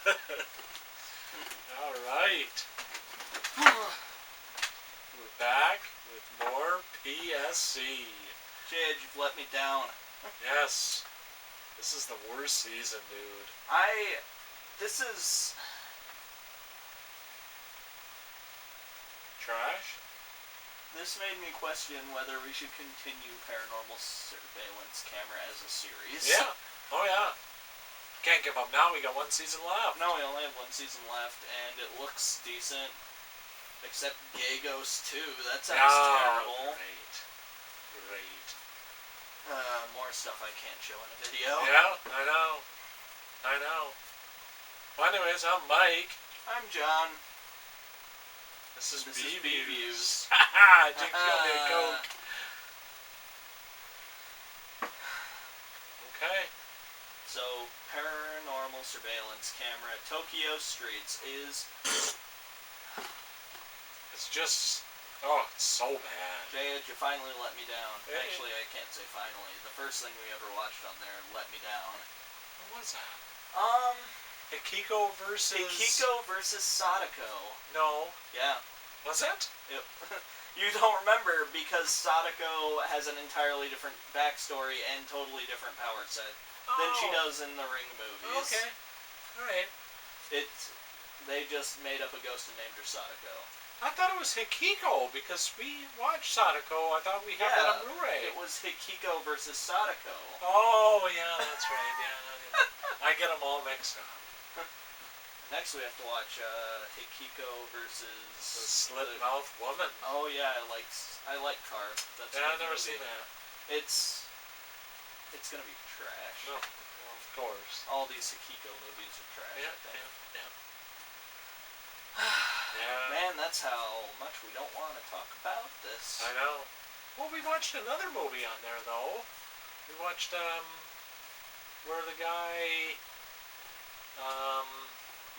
All right. We're back with more PSC. Jade, you've let me down. Yes. This is the worst season, dude. This is... Trash? This made me question whether we should continue Paranormal Surveillance Camera as a series. Yeah. Oh, yeah. Can't give up now. We got one season left. No, we only have one season left, and it looks decent. Except Gay Ghost 2. That sounds terrible. Great. More stuff I can't show in a video. Yeah, I know. Well, anyways, I'm Mike. I'm John. This is B-Views. Haha, Jake killed me a Coke. Okay. So, Paranormal Surveillance Camera, Tokyo Streets is... It's just... Oh, it's so bad. Jade, you finally let me down. Actually, I can't say finally. The first thing we ever watched on there let me down. What was that? Hikiko versus Sadako. No. Yeah. Was it? Yep. You don't remember because Sadako has an entirely different backstory and totally different power set than she does in the Ring movies. Okay. Alright. They just made up a ghost and named her Sadako. I thought it was Hikiko because we watched Sadako. I thought we had that on Blu-ray. It was Hikiko versus Sadako. Oh, yeah, that's right. Yeah. I get them all mixed up. Next we have to watch Hikiko versus... The Slit-Mouthed Woman. Oh, yeah, I like Carve. I've never seen that. It's gonna be trash. No, well, of course. All these Hikiko movies are trash, I think. Yeah. Man, that's how much we don't want to talk about this. I know. Well, we watched another movie on there, though. We watched, where the guy,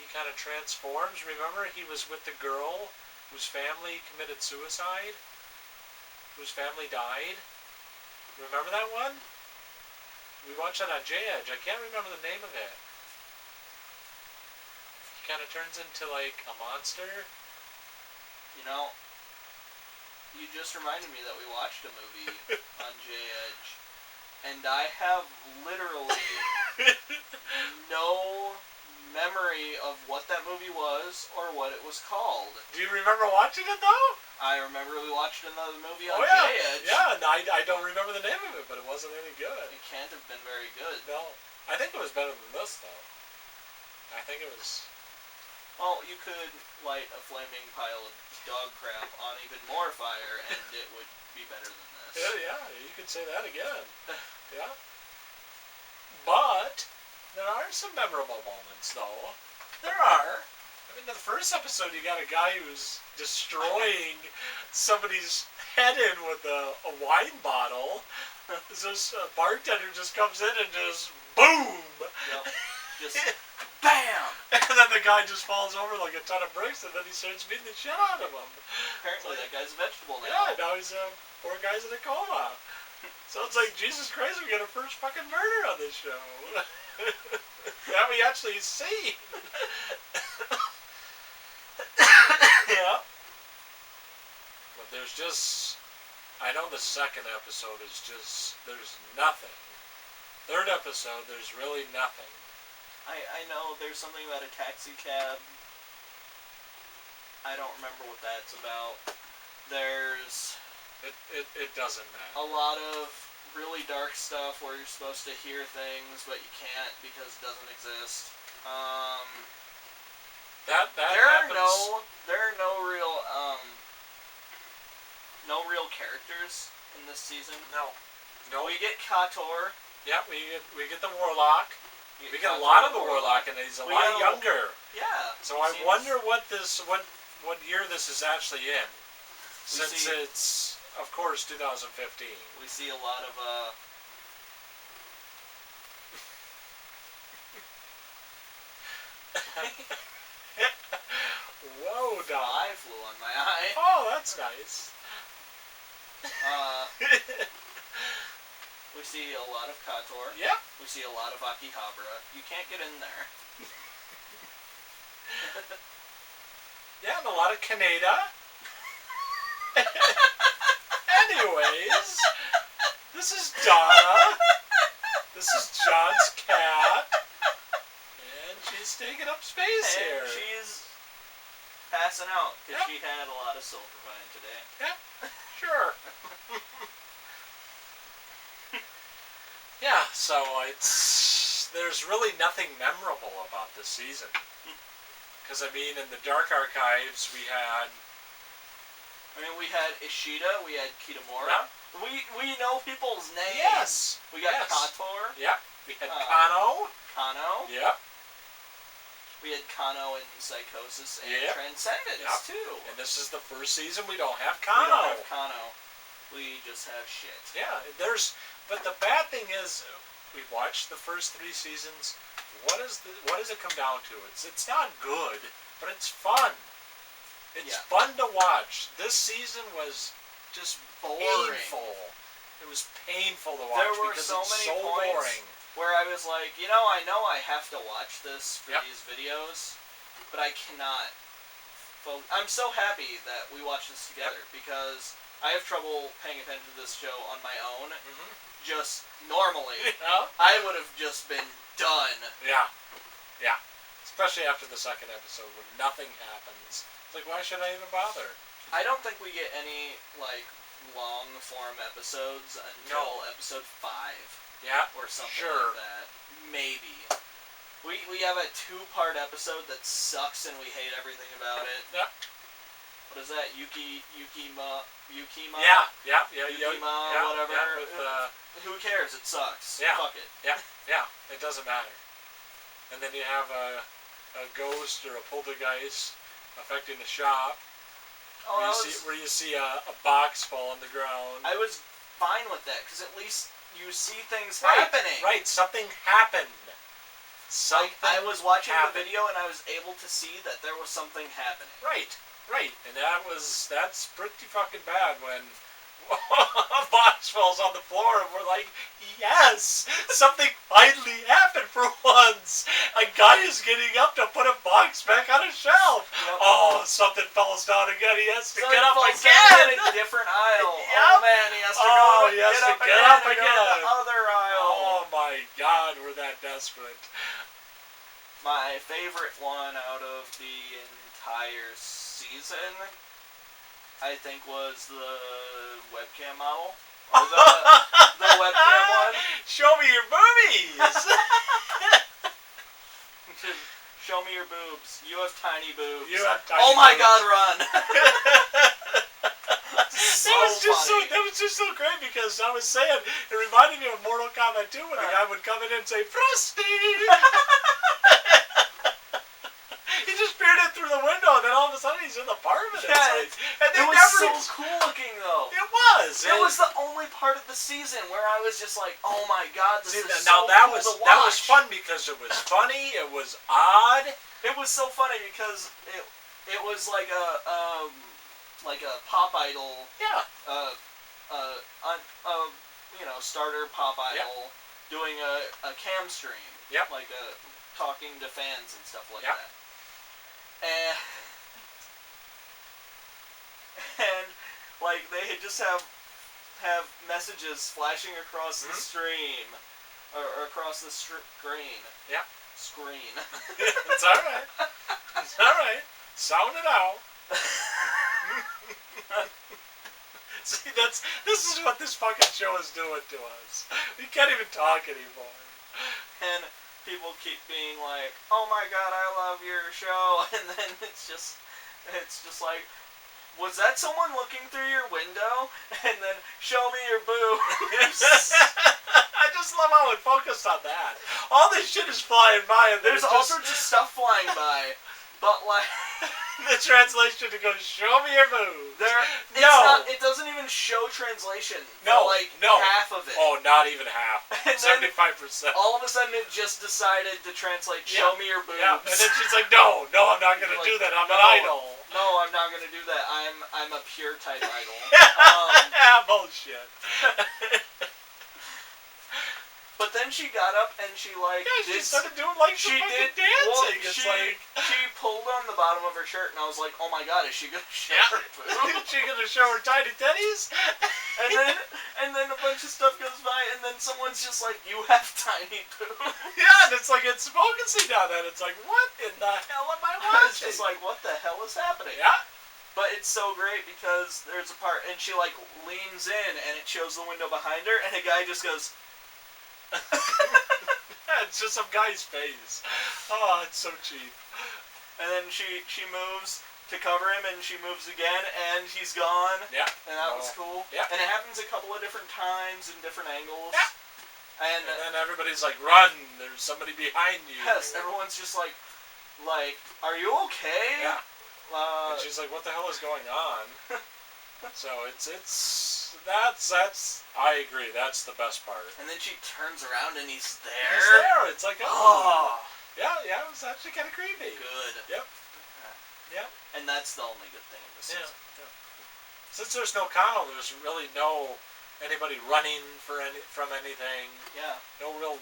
he kind of transforms. Remember, he was with the girl whose family committed suicide? Whose family died? Remember that one? We watched that on J-Edge. I can't remember the name of it. He kind of turns into, like, a monster. You know, you just reminded me that we watched a movie on J-Edge. And I have literally no memory of what that movie was or what it was called. Do you remember watching it, though? I remember we watched another movie on yeah. J-Edge. Yeah, and I don't remember the name of it, but it wasn't any good. It can't have been very good. No. I think it was better than this, though. I think it was... Well, you could light a flaming pile of dog crap on even more fire, and it would be better than this. Yeah, you could say that again. Yeah. But there are some memorable moments, though. There are. I mean, in the first episode, you got a guy who's destroying somebody's head in with a wine bottle. This bartender just comes in and just boom! Yep. Just BAM! And then the guy just falls over like a ton of bricks, and then he starts beating the shit out of him. Apparently that guy's a vegetable now. Yeah, now he's poor guy's in a coma. So it's like, Jesus Christ, we got a first fucking murder on this show. That we actually see. Yeah. But there's just... I know the second episode is just... There's nothing. Third episode, there's really nothing. I know there's something about a taxi cab. I don't remember what that's about. There's... It doesn't matter. a lot of really dark stuff where you're supposed to hear things, but you can't because it doesn't exist. That there happens. are no real characters in this season. No. We get Kator. Yeah, we get the Warlock. We get a Kator lot of the Warlock, and he's a lot younger. Yeah. So I wonder what year this is actually in. Since it's, of course, 2015. We see a lot of Whoa, dog. Fly flew on my eye. Oh, that's nice. We see a lot of Kator. Yep. We see a lot of Akihabara. You can't get in there. Yeah, and a lot of Canada. Anyways, this is Donna. This is John's cat. And she's taking up space And here. she's passing out because Yep. she had a lot of Silvervine today. Yep, sure. Yeah, so there's really nothing memorable about this season. Because, I mean, in the Dark Archives, we had... We had Ishida, we had Kitamura. Yeah. We know people's names. Yes. We got Yes. Kator. Yep. We had Kano. Kano. Yep. We had Kano in Psychosis and Yep. Transcendence, too. And this is the first season we don't have We Kano. don't have Kano. We just have shit. Yeah, but the bad thing is, we watched the first 3 seasons. What does it come down to? It's not good, but it's fun. It's fun to watch. This season was just Boring. painful. It was painful to watch There were because so it's many so points boring. where I was like, I know I have to watch this for Yep. these videos, but I cannot. I'm so happy that we watched this together because I have trouble paying attention to this show on my own. Mm-hmm. Just normally, Yeah. I would have just been done. Yeah. Especially after the second episode when nothing happens. It's like, why should I even bother? I don't think we get any long form episodes until episode 5 Yeah. or something Sure. like that. Maybe. We have a 2-part episode that sucks and we hate everything about it. Yep. What is that? Yukima? Yeah. Yukima, whatever. Yeah, with, Who cares? It sucks. Yeah. Fuck it. Yeah, it doesn't matter. And then you have a ghost or a poltergeist affecting the shop. Oh, Where you see a box fall on the ground. I was fine with that because at least you see things Right, happening. Right, something happened. I was watching the video and I was able to see that there was something happening. Right. And that's pretty fucking bad when a box falls on the floor and we're like, yes, something finally happened for once. A guy is getting up to put a box back on a shelf. Yep. Oh, something falls down again. He has to get up Falls again. down in a different aisle. Yep. Oh man, he has to get up and go to again. the other aisle. Oh my God, we're that desperate. My favorite one out of the entire season, I think, was the webcam model. Or the webcam one. Show me your boobies. Show me your boobs. You have tiny boobs. You have tiny Oh my boobs. God, run! That was just so great because I was saying it reminded me of Mortal Kombat 2 when the guy would come in and say Frosty. He just peered in through the window and then all of a sudden he's in the apartment. Yeah, it was so cool looking though. It was. It was the only part of the season where I was just like, oh my God, this is now so that cool was to watch. that was fun because it was funny. It was odd. It was so funny because it was like a pop idol. Yeah. Starter pop idol doing a cam stream. Yep. Like talking to fans and stuff like Yep. that. And like they just have messages flashing across the stream or across the screen. Yeah. Screen. It's all right. It's all right. Sound it out. See, this is what this fucking show is doing to us. We can't even talk anymore. And people keep being like, "Oh my God, I love your show," and then it's just like, was that someone looking through your window? And then show me your boobs. I just love how it focused on that. All this shit is flying by, and There's all sorts of stuff flying by, but like the translation to go, show me your boobs. It doesn't even show translation. No, half of it. Oh, not even half. And 75%. All of a sudden, it just decided to translate. Show me your boobs. Yeah, and then she's like, no, I'm not gonna do that. I'm an idol. No, I'm not gonna do that. I'm a pure type idol. Bullshit. But then she got up and she like Yeah, she started doing like she some fucking did dancing. well, It's like she pulled on the bottom of her shirt and I was like, oh my god, is she gonna show her boob? she gonna show her tiny titties? And then a bunch of stuff goes by and then someone's just like, you have tiny boobs. Yeah, and it's like it's focusing on that. It's like, what in the hell am I watching? It's just like, what the hell is happening? Yeah. But it's so great because there's a part and she like leans in and it shows the window behind her and a guy just goes. It's just some guy's face. Oh, it's so cheap. And then she moves to cover him, and she moves again, and he's gone. Yeah. And that was cool. Yeah. And it happens a couple of different times in different angles. Yeah. And then everybody's like, run, there's somebody behind you. Yes, everyone's just like, are you okay? Yeah. And she's like, what the hell is going on? So that's I agree, that's the best part. And then she turns around and he's there. He's there. It's like, oh. Yeah, it was actually kind of creepy. Good. Yep. Yeah. And that's the only good thing in this season. Yeah. Since there's no Kano, there's really no anybody running from anything. Yeah. No real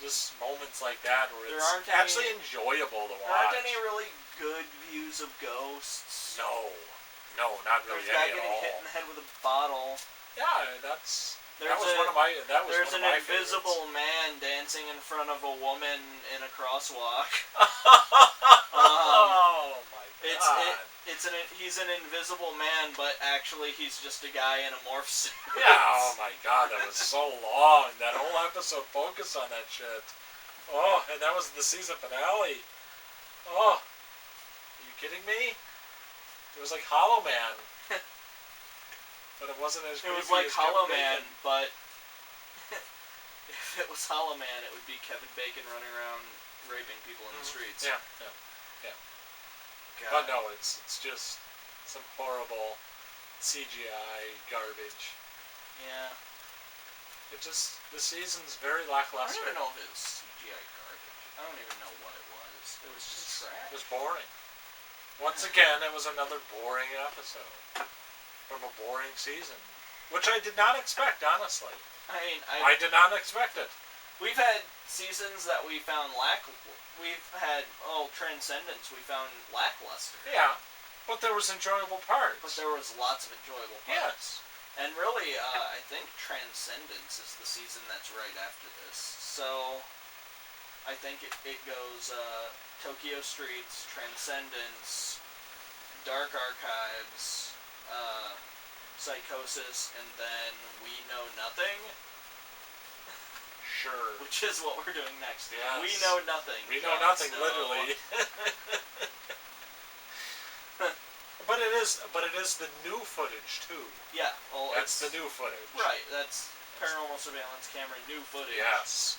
just moments like that where there it's actually enjoyable to watch. There aren't any really good views of ghosts. No, not really There's a guy any at getting all. hit in the head with a bottle. Yeah, that was There's one an of my invisible man dancing in front of a woman in a crosswalk. Oh my god! He's an invisible man, but actually he's just a guy in a morph suit. Yeah. Oh my god, that was so long. That whole episode focused on that shit. Oh, and that was the season finale. Oh, are you kidding me? It was like Hollow Man. But it wasn't as creepy. It was like as Hollow Kevin Man, Bacon. but if it was Hollow Man, it would be Kevin Bacon running around raping people in the streets. Yeah. God. But no, it's just some horrible CGI garbage. Yeah. The season's very I lackluster. don't even know if it was CGI garbage. I don't even know what it was. It was just trash. It was boring. Once again, it was another boring episode from a boring season, which I did not expect, honestly. I mean, I did not expect it. we've had seasons that we found We've had Transcendence. We found lackluster. Yeah, but there was enjoyable parts. But there was lots of enjoyable parts. Yes. And really, I think Transcendence is the season that's right after this. So, I think it goes Tokyo Streets, Transcendence, Dark Archives, Psychosis, and then We Know Nothing. Sure. Which is what we're doing next. Yes. We Know Nothing. We know nothing, literally. But it is the new footage too. Yeah, well, That's the new footage. Right, that's Paranormal Surveillance camera new footage. Yes.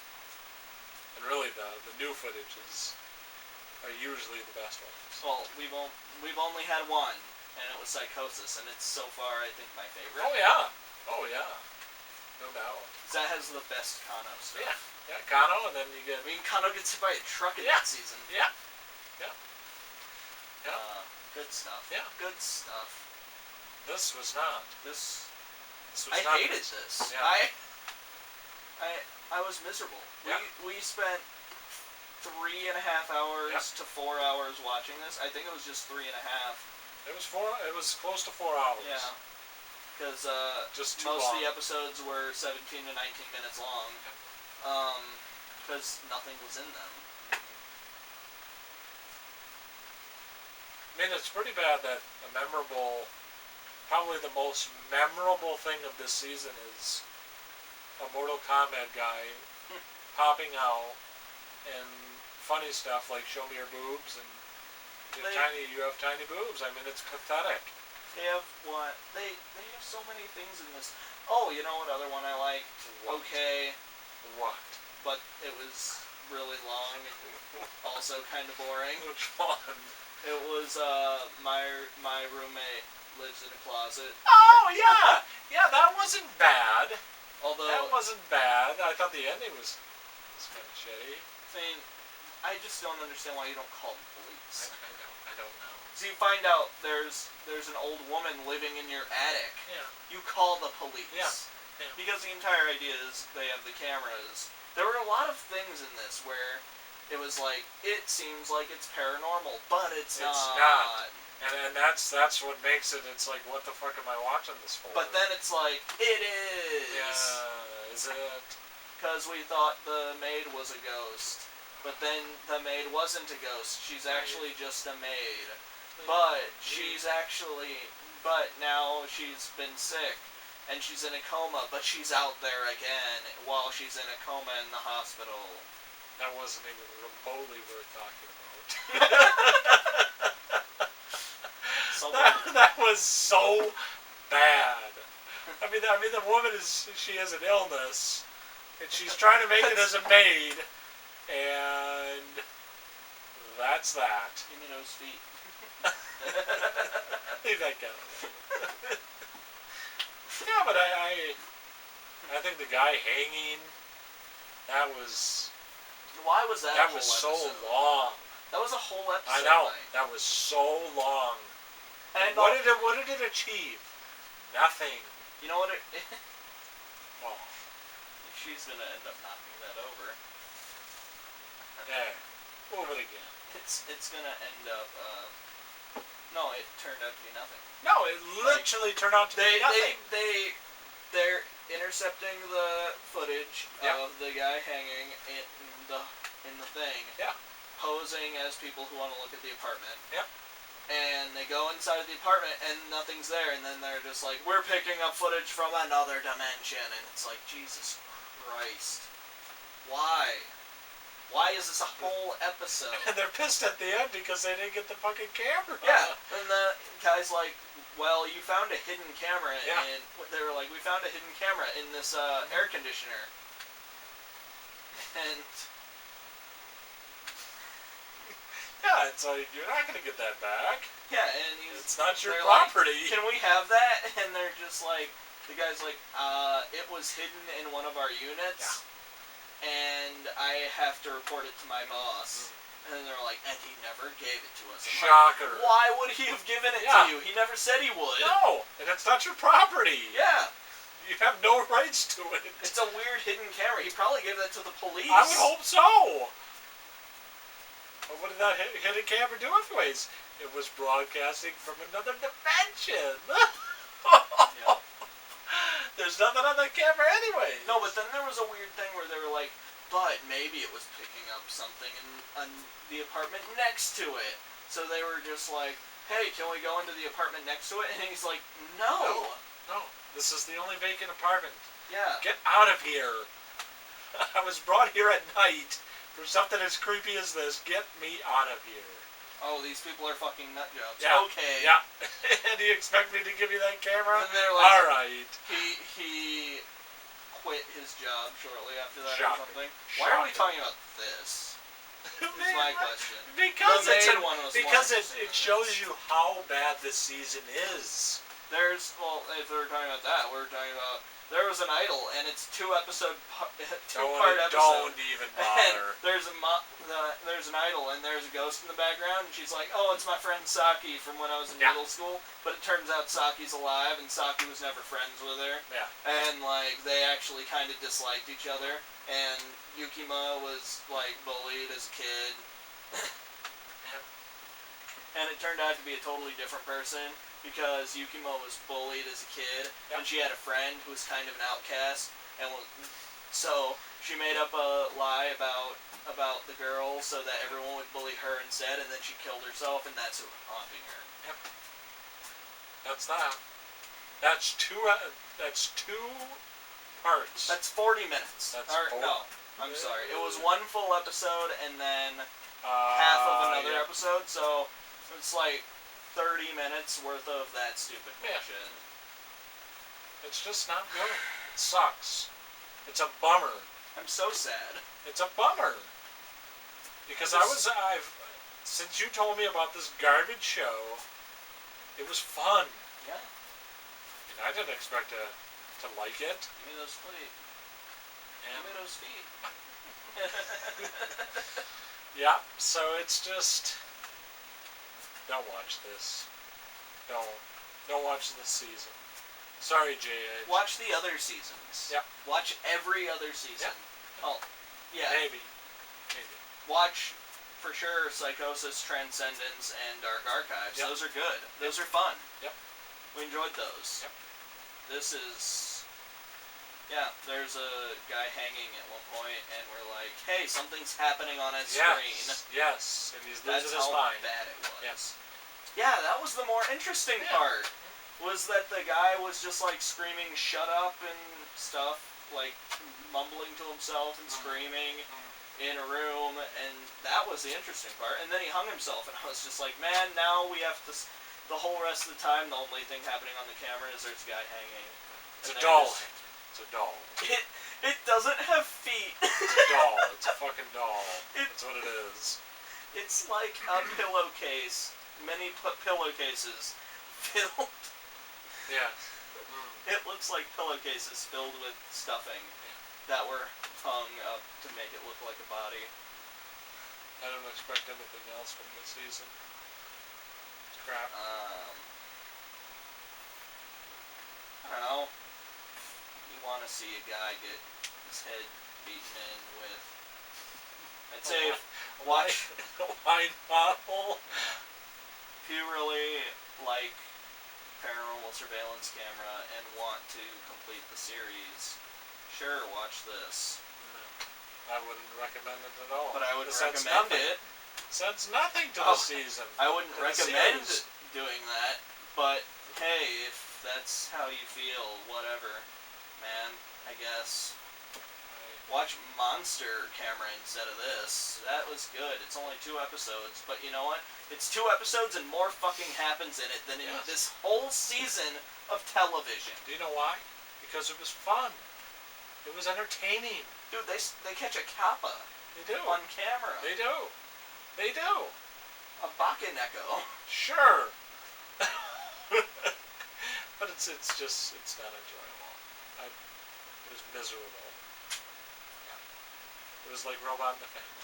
And really, the new footage are usually the best ones. Well, we've only had one, and it was Psychosis, and it's so far I think my favorite. Oh yeah. No doubt. That has the best Kano stuff. Yeah, Kano, and then you get. I mean, Kano gets hit by a truck in that season. Yeah. Good stuff. Yeah. Good stuff. This was not. This was I not hated this. Yeah. I was miserable. Yeah. We spent 3.5 hours to 4 hours watching this. I think it was just 3.5. It was 4. It was close to 4 hours. Yeah. Because just too most long. of the episodes were 17 to 19 minutes long. Because nothing was in them. I mean, it's pretty bad that probably the most memorable thing of this season is a Mortal Kombat guy popping out and funny stuff like show me your boobs and you have tiny boobs. I mean, it's pathetic. They have what? They have so many things in this. Oh, you know what other one I like? What? Okay. What? But it was really long and also kind of boring. Which one? It was my roommate lives in a closet. Oh yeah, that wasn't bad. Although that wasn't bad. I thought the ending was kind of shitty. I mean, I just don't understand why you don't call the police. I don't know. So you find out there's an old woman living in your attic. Yeah. You call the police. Yeah. Because the entire idea is they have the cameras There were a lot of things in this where it was like, it seems like it's paranormal, but it's not. It's not. And that's what makes it. It's like, what the fuck am I watching this for? But then it's like, it is. Yeah, is it? Because we thought the maid was a ghost. But then the maid wasn't a ghost. She's actually just a maid. But she's actually... But now she's been sick. And she's in a coma. But she's out there again while she's in a coma in the hospital. That wasn't even remotely worth talking about. that was so bad. I mean, the woman she has an illness, and she's trying to make it as a maid, and that's that. Give me those feet. Leave that guy. Yeah, but I think the guy hanging, that was. Why was that? That was so long. That was a whole episode. I know. That was so long. And what did it achieve? Nothing. You know what it... Oh. She's gonna end up knocking that over. Yeah. Move it again. It's gonna end up, no, it turned out to be nothing. No, it literally turned out to be nothing. They're intercepting the footage of the guy hanging in the thing. Yeah. Posing as people who want to look at the apartment. Yep. And they go inside of the apartment and nothing's there, and then they're just like, we're picking up footage from another dimension, and it's like, Jesus Christ. Why? Why is this a whole episode? And they're pissed at the end because they didn't get the fucking camera. Yeah, and the guy's like, well, you found a hidden camera, and they were like, we found a hidden camera in this air conditioner. And... Yeah, it's like, you're not going to get that back. Yeah, and it's not your property. Like, can we have that? And they're just like, the guy's like, it was hidden in one of our units, and I have to report it to my boss. And then they're like, and he never gave it to us. Shocker. Like, why would he have given it to you? He never said he would. No, and it's not your property. Yeah. You have no rights to it. It's a weird hidden camera. He probably gave that to the police. I would hope so. But what did that hidden camera do anyways? It was broadcasting from another dimension. Yeah. There's nothing on that camera anyway. No, but then there was a weird thing where they were like, but maybe it was picking up something in the apartment next to it. So they were just like, hey, can we go into the apartment next to it? And he's like, no. No. This is the only vacant apartment. Yeah. Get out of here. I was brought here at night for something as creepy as this. Get me out of here. Oh, these people are fucking nut jobs. Yeah. Okay. Yeah. And do you expect me to give you that camera? And they're like, all right. He quit his job shortly after that or something. Why are we talking about this? Is my question. Because it shows shows you how bad this season is. Well, if we're talking about that, we're talking about there was an idol, and it's two-part episode. Don't even bother. And there's an idol, and there's a ghost in the background, and she's like, "Oh, it's my friend Saki from when I was in middle school." But it turns out Saki's alive, and Saki was never friends with her. Yeah. And like they actually kind of disliked each other, and Yukima was like bullied as a kid. And it turned out to be a totally different person because Yukimo was bullied as a kid, and she had a friend who was kind of an outcast, and so she made up a lie about the girl so that everyone would bully her instead, and then she killed herself, and that's who was haunting her. Yep. That's that. That's two parts. That's 40 minutes. No, I'm sorry. It was one full episode and then half of another episode, so it's like 30 minutes worth of that stupid bullshit. It's just not good. It sucks. It's a bummer. I'm so sad. It's a bummer. Because since you told me about this garbage show, it was fun. Yeah. And I didn't expect to like it. Give me those feet. Give me those feet. Yeah, so it's just... Don't watch this. Don't watch this season. Sorry, J.H. Watch the other seasons. Yeah. Watch every other season. Yeah. Oh, Yeah. Maybe. Watch, for sure, Psychosis, Transcendence, and Dark Archives. Yep. Those are good. Those are fun. Yep. We enjoyed those. Yep. This is... Yeah, there's a guy hanging at one point, and we're like, hey, something's happening on his screen. Yes, and he's losing That's his how mind. bad it was. Yes. Yeah, that was the more interesting part. Was that the guy was just like screaming "shut up" and stuff, like mumbling to himself and screaming in a room, and that was the interesting part. And then he hung himself, and I was just like, man, now we have to. The whole rest of the time, the only thing happening on the camera is there's a guy hanging. It's a doll. It's a doll. It doesn't have feet. It's a doll. It's a fucking doll. That's what it is. It's like a pillowcase. Many pillowcases filled. Yeah. It looks like pillowcases filled with stuffing that were hung up to make it look like a body. I don't expect anything else from this season. It's crap. I don't know. You want to see a guy get his head beaten in with... I'd say watch... A wine bottle. If you really like Paranormal Surveillance Camera and want to complete the series, sure, watch this. I wouldn't recommend it at all. But I would This recommend it. Adds nothing to the season. I wouldn't recommend series. doing that, but hey, if that's how you feel, whatever, man, I guess. Watch Monster Camera instead of this. That was good. It's only 2 episodes, but you know what? It's 2 episodes and more fucking happens in it than in this whole season of television. Do you know why? Because it was fun. It was entertaining. Dude, they catch a kappa. They do. On camera. They do. They do. A bakeneko. Sure. But it's not enjoyable. It was miserable. It was like Robot in the Family.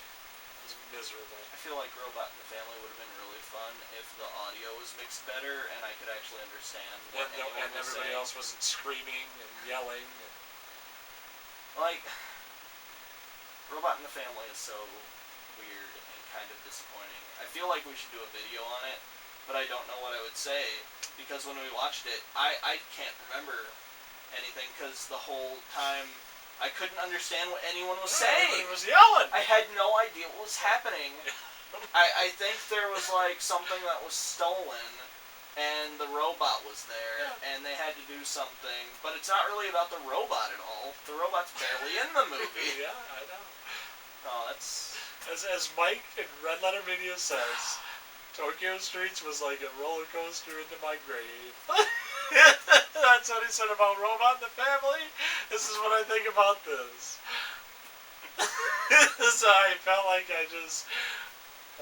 It was miserable. I feel like Robot in the Family would have been really fun if the audio was mixed better and I could actually understand what anyone was everybody saying. else wasn't screaming and yelling. And... Like, Robot in the Family is so weird and kind of disappointing. I feel like we should do a video on it, but I don't know what I would say because when we watched it, I can't remember anything because the whole time I couldn't understand what anyone was saying. Everybody was yelling. I had no idea what was happening. I think there was like something that was stolen and the robot was there and they had to do something, but it's not really about the robot at all. The robot's barely in the movie. Yeah, I know. Oh, that's... As Mike in Red Letter Media says, Tokyo Streets was like a roller coaster into my grave. That's what he said about Robot in the Family. This is what I think about this. So I felt like I just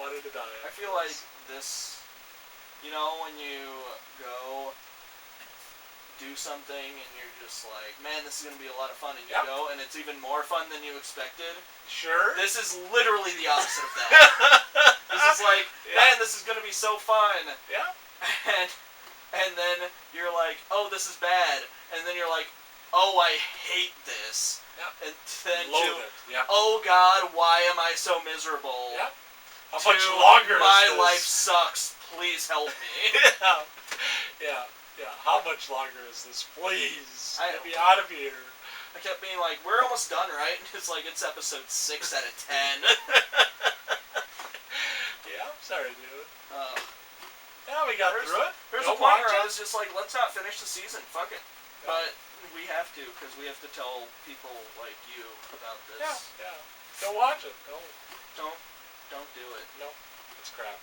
wanted to die. I feel like this, you know, when you go do something and you're just like, man, this is going to be a lot of fun, and you go and it's even more fun than you expected. Sure. This is literally the opposite of that. This is like, man, this is going to be so fun. Yeah. And then you're like, oh, this is bad. And then you're like, oh, I hate this. Yeah. And then oh God, why am I so miserable? Yeah. How much longer my is this? life sucks. Please help me. Yeah. How much longer is this? Please. Get me out of here. I kept being like, we're almost done, right? It's like, it's episode 6 out of 10. Yeah, I'm sorry, dude. Yeah, we got through it. There's a point where I was just like, let's not finish the season. Fuck it. Yeah. But we have to, because we have to tell people like you about this. Yeah. Don't watch it. Don't do it. No. It's crap.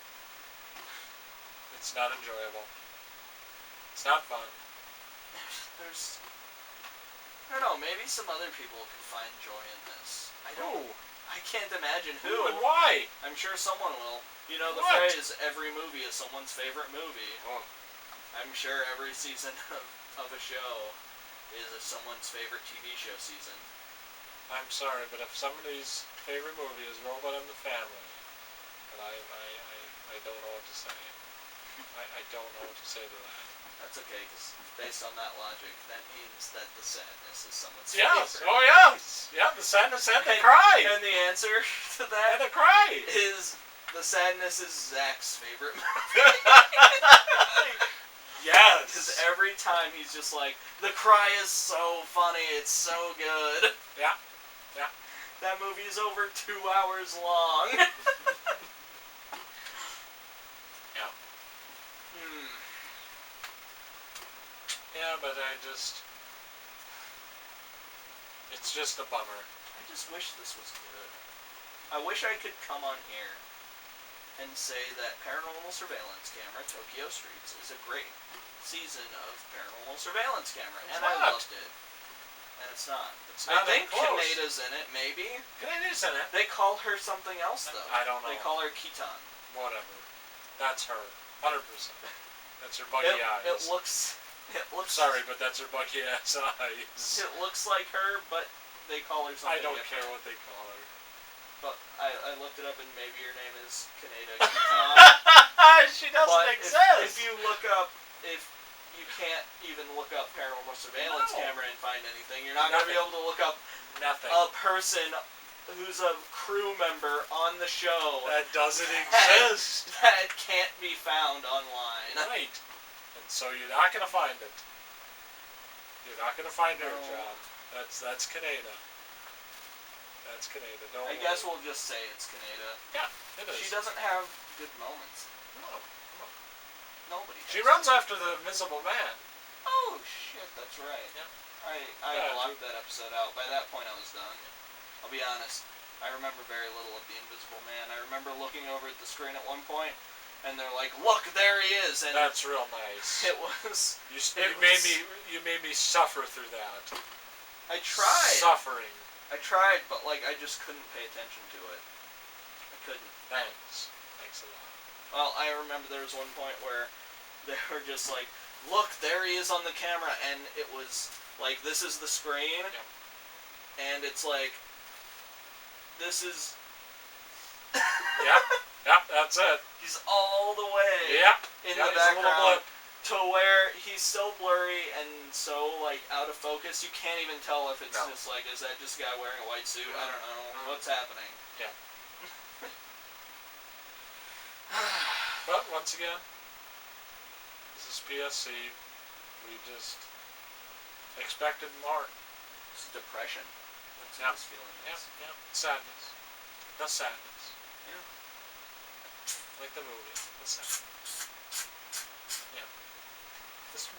It's not enjoyable. It's not fun. There's... I don't know, maybe some other people could find joy in this. I can't imagine who. And why? I'm sure someone will. You know the phrase, every movie is someone's favorite movie. Oh. I'm sure every season of a show is someone's favorite TV show season. I'm sorry, but if somebody's favorite movie is Robot in the Family, then I don't know what to say. I don't know what to say to that. That's okay, because based on that logic, that means that the sadness is someone's Yes. favorite. Oh, yes. Yeah, the sadness and the cry. And the answer to that And the cry. is the sadness is Zach's favorite movie. Yes. Because every time he's just like, the cry is so funny, it's so good. Yeah. Yeah. That movie is over 2 hours long. Yeah. Yeah, but it's just a bummer. I just wish this was good. I wish I could come on here and say that Paranormal Surveillance Camera Tokyo Streets is a great season of Paranormal Surveillance Camera, and I loved it. And it's not. It's not. I think close. Kaneda's in it, maybe. Kaneda's in it. They call her something else, though. I don't know. They call her Kitan. Whatever. That's her. 100%. That's her buggy eyes. It looks. Sorry, but that's her buggy ass eyes. It looks like her, but they call her something I don't different. care what they call her. But I looked it up, and maybe your name is Kaneda Kitan. She doesn't but exist. If you look up, if you can't even look up Paranormal Surveillance Camera and find anything, you're not going to be able to look up a person who's a crew member on the show that doesn't exist. That can't be found online. Right. And so you're not going to find it. You're not going to find her, John. That's Kaneda. That's Kaneda. I guess we'll just say it's Kaneda. Yeah, it is. She doesn't have good moments. No. Nobody does. She runs after the Invisible Man. Oh, shit, that's right. Yeah. I blocked that episode out. By that point, I was done. I'll be honest. I remember very little of the Invisible Man. I remember looking over at the screen at one point, and they're like, "Look, there he is!" And that's real nice. It was. You made me suffer through that. I tried. Suffering. I tried, but I just couldn't pay attention to it. I couldn't. Thanks a lot. Well, I remember there was one point where they were just like, "Look, there he is on the camera," and it was like, this is the screen, and it's like, this is. Yep, that's it. He's all the way in the background to where he's so blurry and so out of focus. You can't even tell if it's just is that just a guy wearing a white suit? I don't know what's happening. Yeah. But once again, this is PSC. We just expected more. It's depression. That's what this feeling is. Yeah. Sadness. The sadness. Yeah. Like the movie. The sadness. Yeah.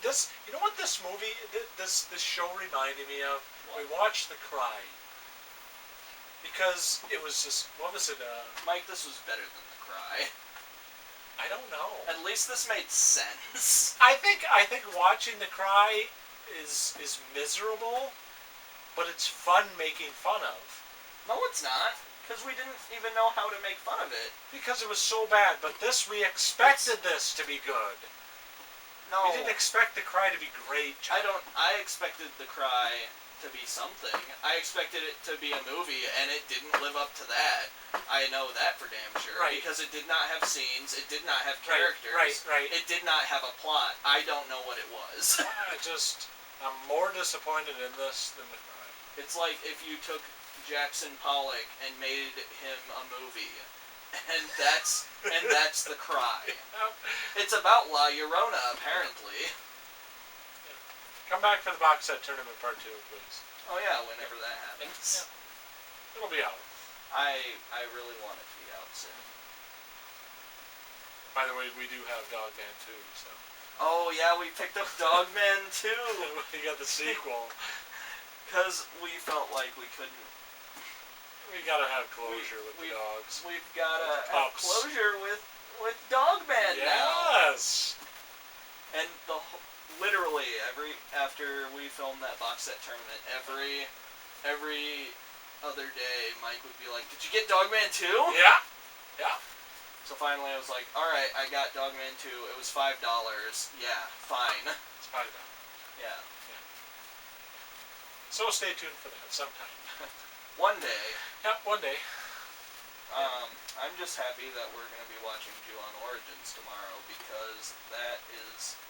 This. You know what this movie, this show reminded me of? What? We watched The Cry. Because it was just, what was it? Mike, this was better than The Cry. I don't know. At least this made sense. I think watching The Cry is miserable, but it's fun making fun of. No, it's not. Because we didn't even know how to make fun of it. Because it was so bad. But we expected this to be good. No. We didn't expect The Cry to be great, John. I expected The Cry to be something. I expected it to be a movie, and it didn't live up to that. I know that for damn sure. Right. Because it did not have scenes. It did not have characters. Right. It did not have a plot. I don't know what it was. I'm more disappointed in this than The Cry. It's like if you took Jackson Pollock and made him a movie, and that's The Cry. It's about La Llorona, apparently. Come back for the box set tournament part 2, please. Oh yeah, whenever that happens. Yeah. It'll be out. I really want it to be out soon. By the way, we do have Dogman 2, so. Oh yeah, we picked up Dogman 2. We got the sequel. Because we felt like we couldn't. We gotta have closure with the dogs. We've gotta have closure with Dogman now. Yes. And literally after we filmed that box set tournament, every other day, Mike would be like, "Did you get Dogman 2?" Yeah. So finally, I was like, "All right, I got Dogman 2. It was $5. Yeah, fine." It's $5. Yeah. So stay tuned for that sometime. One day. Yep, one day. I'm just happy that we're going to be watching Ju-On Origins tomorrow, because that is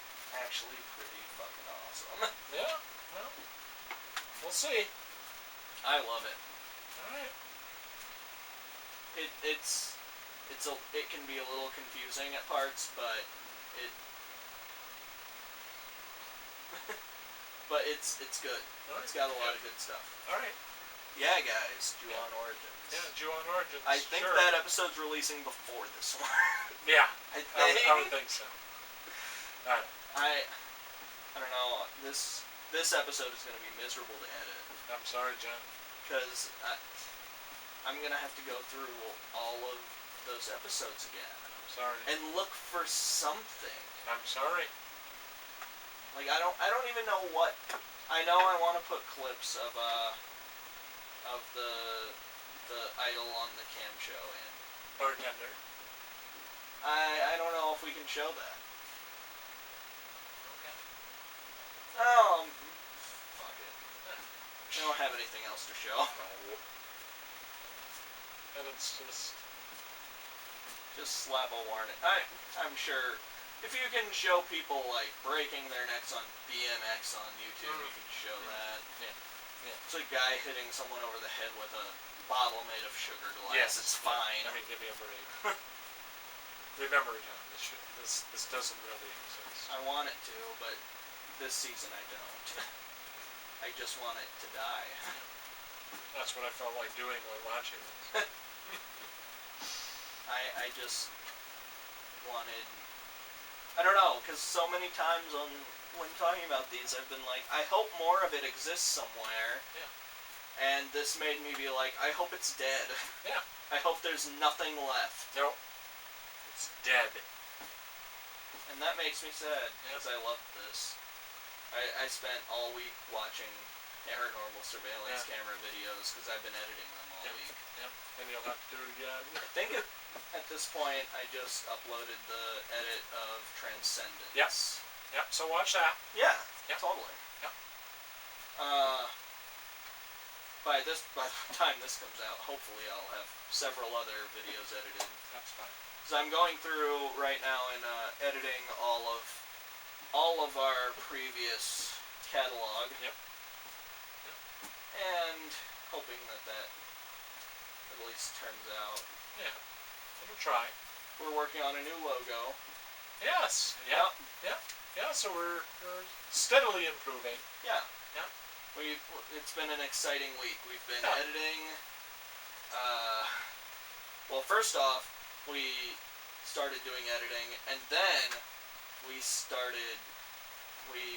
actually pretty fucking awesome. Yeah, well, we'll see. I love it. Alright. It can be a little confusing at parts, but it but it's good. Alright. It's got a lot of good stuff. Alright. Yeah, guys, Ju-On Origins. Yeah, Ju-On Origins. I think sure. that episode's releasing before this one. Yeah, I I would think so. Alright. I don't know. This episode is going to be miserable to edit I'm sorry, John. because I'm going to have to go through all of those episodes again I'm sorry. and look for something. I'm sorry. Like I don't even know what. I know I want to put clips of the idol on the cam show in. Bartender. I don't know if we can show that. Okay. Fuck it. I don't have anything else to show. No. And it's Just slap a warning. I'm sure if you can show people like breaking their necks on BMX on YouTube, you can show that. Yeah. It's a guy hitting someone over the head with a bottle made of sugar glass. Yes. It's fine. I mean, give me a break. Remember, John, this doesn't really exist. I want it to, but this season I don't. I just want it to die. That's what I felt like doing while watching this. I just wanted. I don't know, because so many times when talking about these, I've been like, I hope more of it exists somewhere. Yeah. And this made me be like, I hope it's dead. Yeah. I hope there's nothing left. Nope. It's dead. And that makes me sad, because I loved this. I spent all week watching Paranormal surveillance camera videos, because I've been editing them all week. Yep. And you'll have to do it again. I think at this point, I just uploaded the edit of Transcendence. Yes. Yep, so watch that. Yeah, Yep. totally. Yep. By the time this comes out, hopefully I'll have several other videos edited. That's fine. So I'm going through right now and editing all of our previous catalog. Yep. And hoping that at least turns out. Yeah. We'll try. We're working on a new logo. Yes. Yeah. Yeah. Yeah. So we're steadily improving. Yeah. Yeah. It's been an exciting week. We've been Yeah. editing. Well, first off, we started doing editing, and then we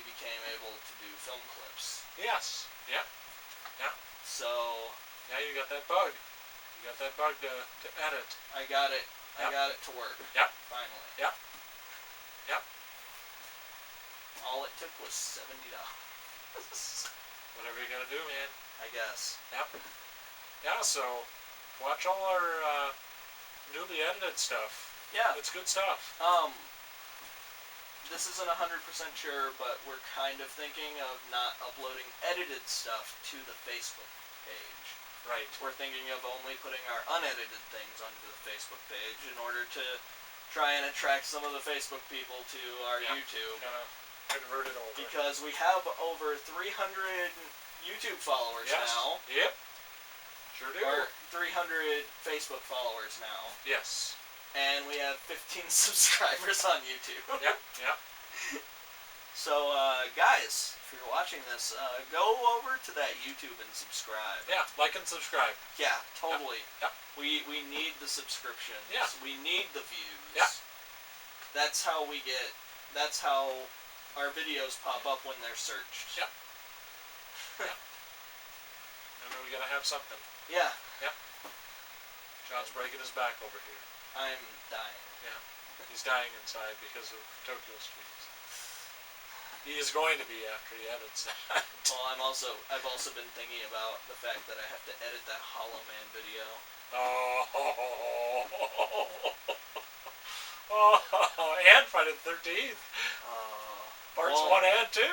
became able to do film clips. Yes. Yep. Yeah. So Now you got that bug. You got that bug to edit. I got it. Yep. I got it to work. Yep. Finally. Yep. Yep. All it took was $70. Whatever you gotta do, man. I guess. Yep. Yeah. So watch all our newly edited stuff. Yeah. It's good stuff. This isn't 100% sure, but we're kind of thinking of not uploading edited stuff to the Facebook page. Right. We're thinking of only putting our unedited things onto the Facebook page in order to try and attract some of the Facebook people to our YouTube. Kind of convert it over. Because we have over 300 YouTube followers now. Yep. Sure do. Or 300 Facebook followers now. Yes. And we have 15 subscribers on YouTube. Yep. Yep. So, guys, if you're watching this, go over to that YouTube and subscribe. Yeah. Like and subscribe. Yeah, totally. Yep. We need the subscriptions. Yeah. We need the views. Yeah. That's how our videos pop up when they're searched. Yep. Yep. I know we gotta have something. Yeah. Yep. John's breaking his back over here. I'm dying. Yeah. He's dying inside because of Tokyo Streets. He is going to be after he edits that. Well, I've also been thinking about the fact that I have to edit that Hollow Man video. And Friday the 13th. Parts 1 and 2.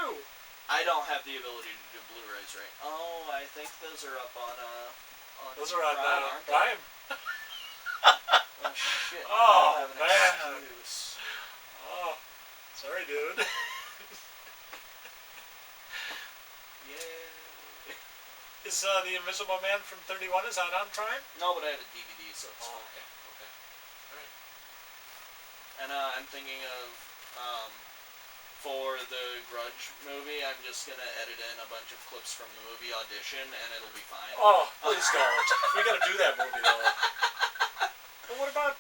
I don't have the ability to do Blu-rays right. Oh, I think those are up on Those are on aren't they? Prime. Oh shit. Oh, I don't have an man. excuse. Oh, sorry, dude. Yay. Is The Invisible Man from 31, is that on Prime? No, but I have a DVD, so it's fine. Okay. Okay. Alright. And I'm thinking of, for the Grudge movie, I'm just gonna edit in a bunch of clips from the movie Audition, and it'll be fine. Oh, please don't. We gotta do that movie, though. But what about,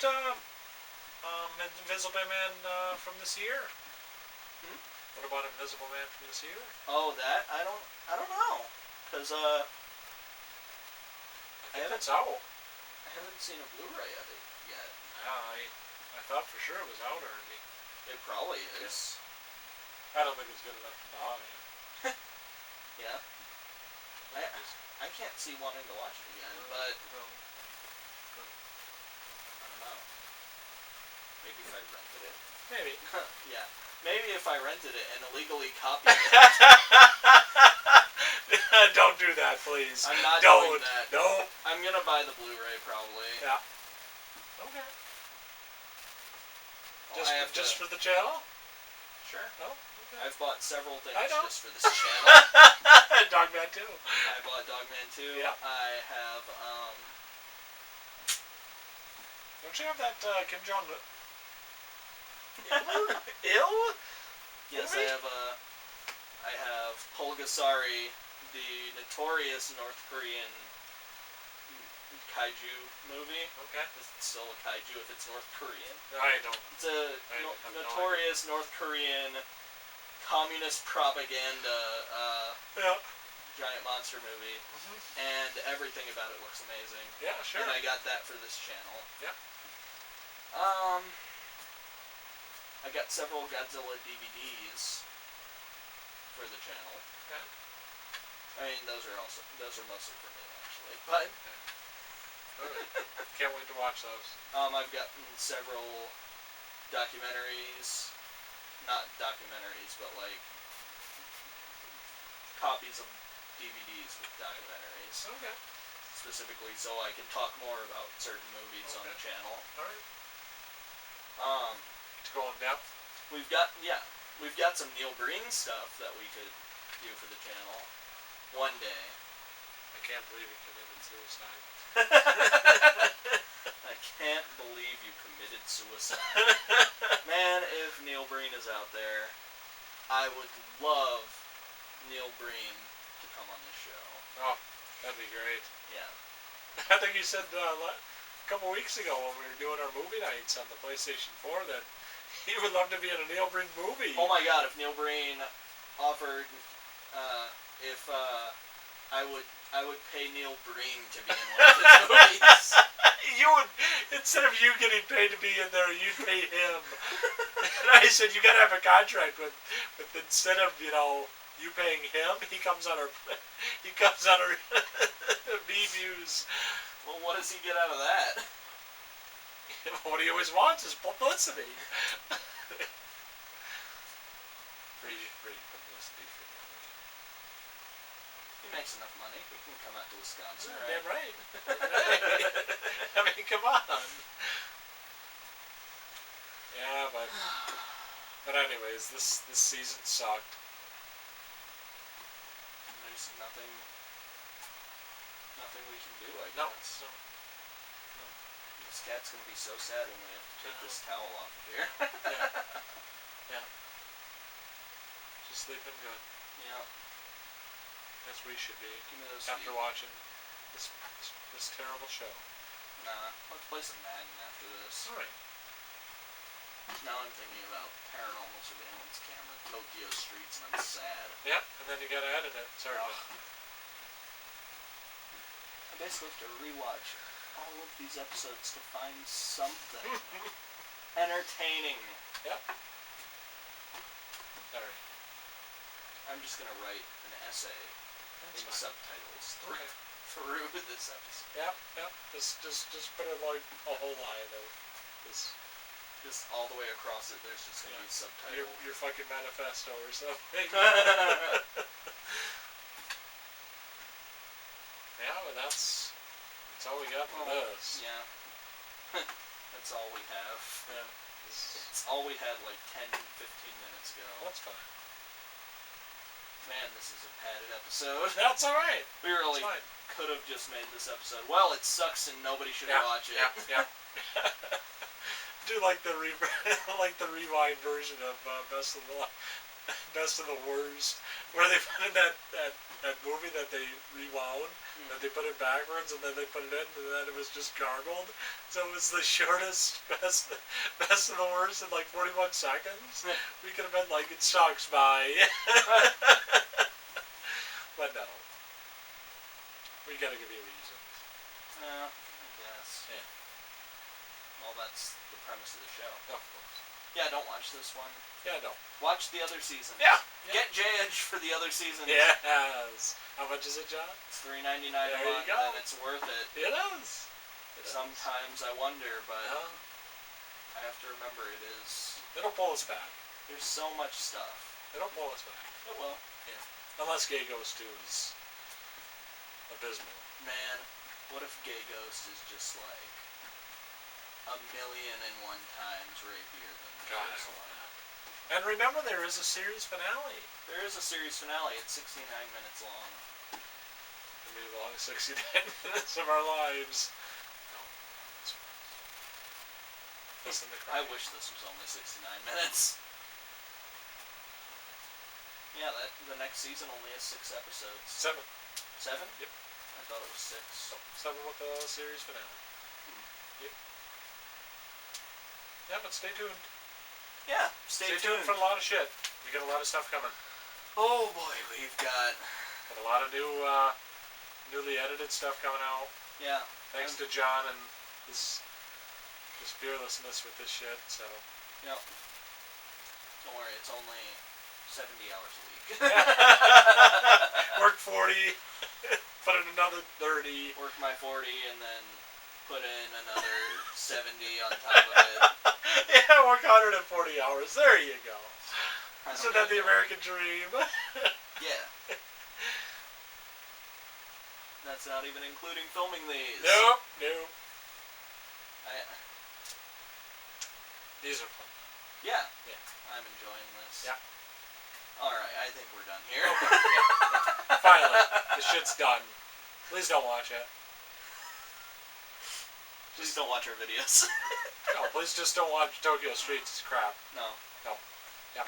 Invisible Man, from this year? Hmm? What about Invisible Man from this year? Oh, that? I don't know. Cause, I think that's out. I haven't seen a Blu-ray of it yet. Yeah, I thought for sure it was out already. It probably is. I don't think it's good enough to buy. Yeah. I can't see wanting to watch it again, but No. I don't know. Maybe if I rented it. Maybe. Yeah. Maybe if I rented it and illegally copied it. Don't do that, please. I'm not doing that. No. I'm gonna buy the Blu-ray probably. Yeah. Okay. Well, Just for the channel? Sure. Oh, okay. I've bought several things I know. just for this channel. Dogman 2. I bought Dogman 2. Yeah. I have Don't you have that Kim Jong Il? Yes, movie? I have Pulgasari, the notorious North Korean kaiju movie. Okay. It's still a kaiju if it's North Korean. I don't. It's a have notorious North Korean communist propaganda Yeah. giant monster movie, and everything about it looks amazing. Yeah, sure. And I got that for this channel. Yeah. I got several Godzilla DVDs for the channel. Okay. I mean, those are mostly for me actually, but Alright. Can't wait to watch those. I've gotten several documentaries, not documentaries, but like copies of DVDs with documentaries. Okay. Specifically so I can talk more about certain movies on the channel. Alright. To go in depth? We've got some Neil Breen stuff that we could do for the channel one day. I can't believe he committed suicide. I can't believe you committed suicide. Man, if Neil Breen is out there, I would love Neil Breen to come on this show. Oh, that'd be great. Yeah. I think you said a couple weeks ago when we were doing our movie nights on the PlayStation 4 that he would love to be in a Neil Breen movie. Oh my god, if Neil Breen offered, I would pay Neil Breen to be in one of his movies. You would, instead of you getting paid to be in there, you'd pay him. And I said, you gotta have a contract with instead of, you paying him, he comes on our B-views. Well, what does he get out of that? What he always wants is publicity. Free publicity for him. He makes enough money. He can come out to Wisconsin, right? Damn right. Hey. I mean, come on. Yeah, but anyways, this season sucked. There's nothing we can do, I No. guess. This cat's gonna be so sad when we have to take this towel off of here. Yeah. Just sleeping good. Yeah. As we should be. Give me those after feet. watching this terrible show. Nah, let's play some Madden after this. Alright. Now I'm thinking about Paranormal Surveillance Camera, Tokyo Streets, and I'm sad. Yep, and then you gotta edit it. Sorry. I basically have to rewatch all of these episodes to find something entertaining. Yep. Sorry. I'm just gonna write an essay in subtitles through this episode. Yep. Just put it like a whole line of this. Just all the way across it, there's just gonna be subtitles. Your fucking manifesto or something. Yeah, but that's all we got for this. Yeah. That's all we have. Yeah. It's all we had like 10, 15 minutes ago. That's fine. Man, this is a padded episode. That's alright. We really It's fine. could have just made this episode. Well, it sucks and nobody should watch it. Yeah. Do like the like the rewind version of Best of the Worst, where they put in that movie that they rewound, that they put it backwards and then they put it in, and then it was just gargled. So it was the shortest best of the Worst in like 41 seconds. We could have been like, it sucks, bye. But no. We gotta give you reasons. Yeah, I guess. Yeah. Well, that's the premise of the show. Of course. Yeah, don't watch this one. Yeah, no. Watch the other seasons. Yeah. Get J-Edge for the other seasons. Yes. How much is it, John? It's $3.99 a There you month, go. and it's worth it. It is. Sometimes I wonder, but I have to remember it is. It'll pull us back. There's so much stuff. It'll pull us back. It will. Yeah. Unless Gay Ghost 2 is abysmal. Man, what if Gay Ghost is just like 1,000,001 times rapier than the God, first one? And remember, there is a series finale. There is a series finale. It's 69 minutes long. It'll be the longest 69 minutes of our lives. No. Listen to I wish this was only 69 minutes. Yeah, the next season only has 6 episodes. 7. 7? Yep. I thought it was 6. 7 with the series finale. Yep. Yeah, but stay tuned. Yeah, stay tuned for a lot of shit. We got a lot of stuff coming. Oh boy, we've got a lot of newly edited stuff coming out. Yeah. Thanks to John and his fearlessness with this shit. So. Yep. Don't worry, it's only 70 hours a week. Work 40, put in another 30. Work my 40 and then put in another 70 on top of it. Yeah, work 140 hours. There you go. Isn't that the know. American dream? Yeah. That's not even including filming these. Nope. These are fun. Yeah. Yeah. I'm enjoying this. Yeah. Alright, I think we're done here. Okay. Yeah. Finally, the shit's done. Please don't watch it. Please don't watch our videos. No, please just don't watch Tokyo Streets. It's crap. No. Yeah.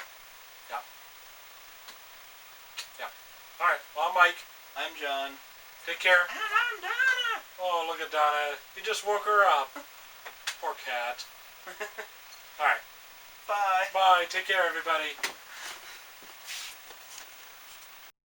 Alright, well, I'm Mike. I'm John. Take care. And I'm Donna. Oh, look at Donna. You just woke her up. Poor cat. Alright. Bye. Bye. Take care, everybody.